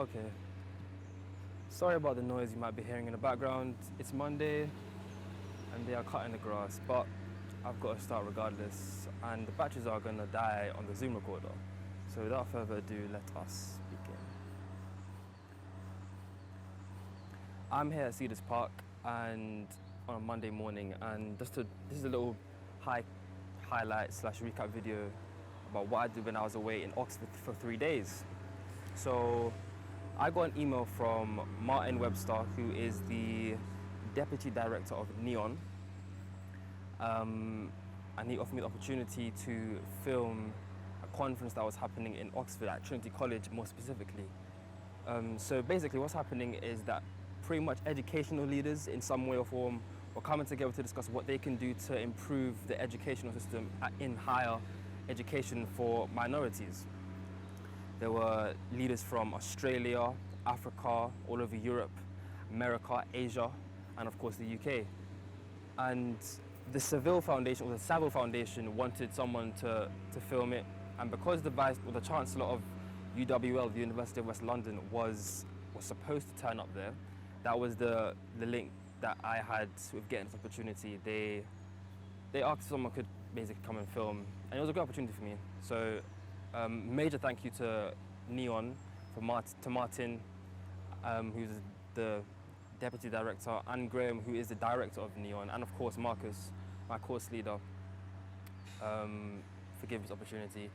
Okay. Sorry about the noise you might be hearing in the background. It's Monday and they are cutting the grass, but I've got to start regardless, and the batteries are going to die on the Zoom recorder. So without further ado, let us begin. I'm here at Cedars Park and on a Monday morning, and this is a little highlight / recap video about what I did when I was away in Oxford for 3 days. So I got an email from Martin Webster, who is the Deputy Director of NEON, and he offered me the opportunity to film a conference that was happening in Oxford at Trinity College more specifically. So basically what's happening is that pretty much educational leaders in some way or form were coming together to discuss what they can do to improve the educational system in higher education for minorities. There were leaders from Australia, Africa, all over Europe, America, Asia, and of course the UK. And the Savile Foundation, or the Savile Foundation, wanted someone to film it. And because the Chancellor of UWL, the University of West London, was supposed to turn up there, that was the link that I had with getting this opportunity. They asked if someone could basically come and film, and it was a good opportunity for me. So major thank you to NEON, to Martin, who's the Deputy Director, and Graham, who is the Director of NEON, and of course Marcus, my course leader, for giving this opportunity.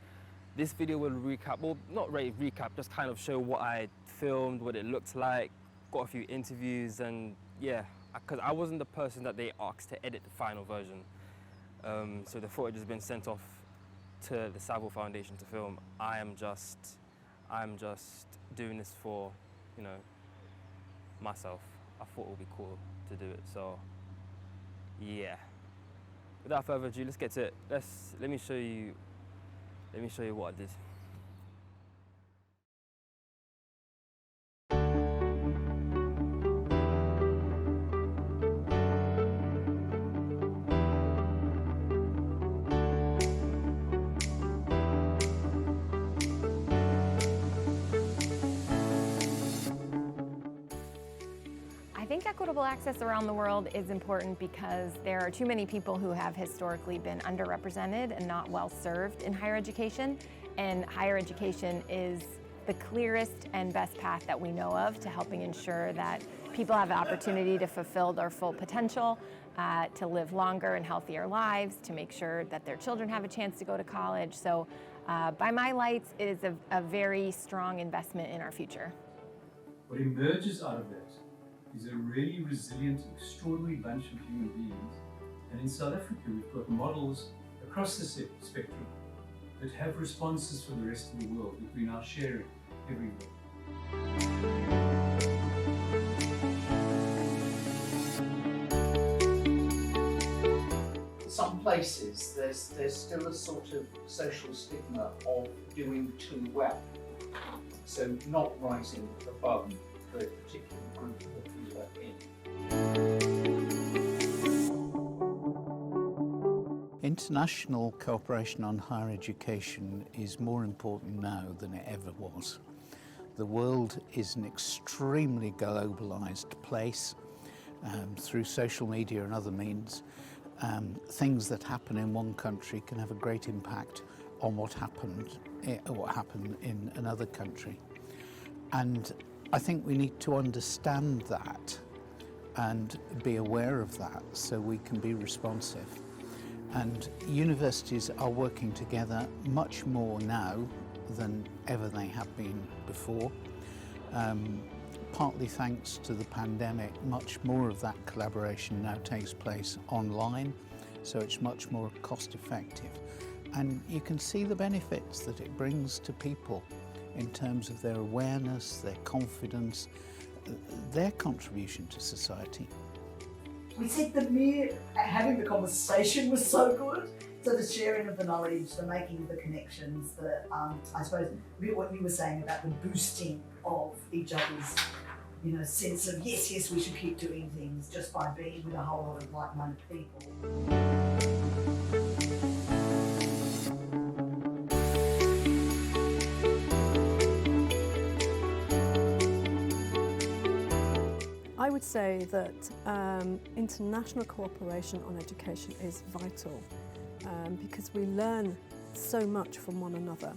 This video will recap, well, not really recap, just kind of show what I filmed, what it looked like, got a few interviews, and yeah, because I wasn't the person that they asked to edit the final version. So the footage has been sent off to the Savile Foundation to film. I'm just doing this for, you know, myself. I thought it would be cool to do it, so yeah. Without further ado, let's get to it. Let me show you what I did. I think equitable access around the world is important because there are too many people who have historically been underrepresented and not well served in higher education, and higher education is the clearest and best path that we know of to helping ensure that people have the opportunity to fulfill their full potential, to live longer and healthier lives, to make sure that their children have a chance to go to college. So by my lights, it is a very strong investment in our future. What emerges out of that is a really resilient, extraordinary bunch of human beings. And in South Africa, we've got models across the spectrum that have responses for the rest of the world that we now share everywhere. Some places there's still a sort of social stigma of doing too well, so not rising above the particular group that we are in. International cooperation on higher education is more important now than it ever was. The world is an extremely globalized place through social media and other means. Things that happen in one country can have a great impact on what happened in another country. And I think we need to understand that and be aware of that so we can be responsive. And universities are working together much more now than ever they have been before. Partly thanks to the pandemic, much more of that collaboration now takes place online, so it's much more cost effective. And you can see the benefits that it brings to people in terms of their awareness, their confidence, their contribution to society. We said the mere having the conversation was so good. So the sharing of the knowledge, the making of the connections, I suppose what you were saying about the boosting of each other's, sense of yes, we should keep doing things just by being with a whole lot of like-minded people. I would say that international cooperation on education is vital because we learn so much from one another,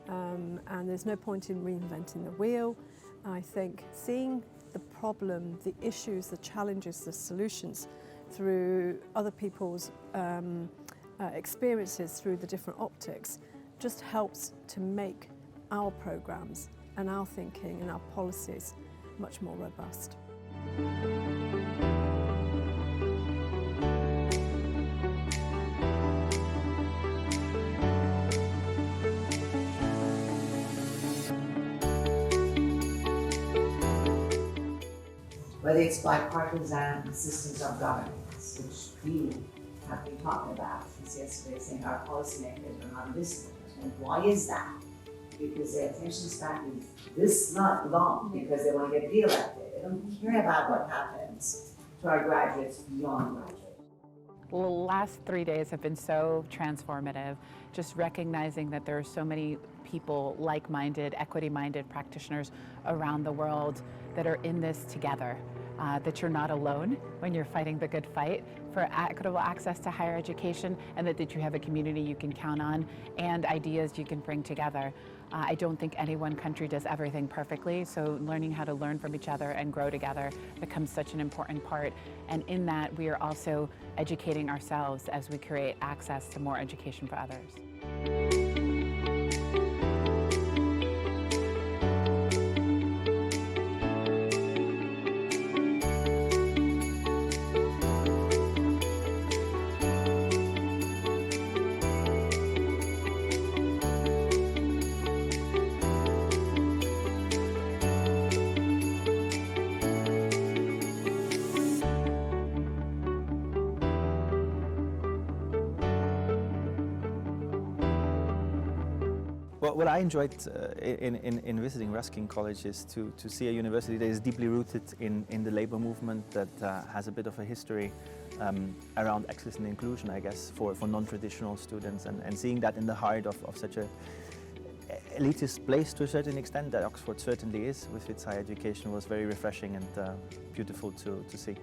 and there's no point in reinventing the wheel. I think seeing the problem, the issues, the challenges, the solutions through other people's experiences through the different optics just helps to make our programs and our thinking and our policies much more robust. Whether it's bipartisan systems of governance, which we have been talking about since yesterday, saying our policymakers are not listening. And why is that? Because their attention span is this long because they want to get re-elected. They don't care about what happens to our graduates beyond graduation. Well, the last 3 days have been so transformative, just recognizing that there are so many people, like-minded, equity-minded practitioners around the world that are in this together, that you're not alone when you're fighting the good fight for equitable access to higher education, and that you have a community you can count on and ideas you can bring together. I don't think any one country does everything perfectly, so learning how to learn from each other and grow together becomes such an important part. And in that, we are also educating ourselves as we create access to more education for others. Well, what I enjoyed in visiting Ruskin College is to see a university that is deeply rooted in the labor movement, that has a bit of a history around access and inclusion, I guess, for non-traditional students, and seeing that in the heart of such a elitist place to a certain extent, that Oxford certainly is, with its higher education, was very refreshing and beautiful to see.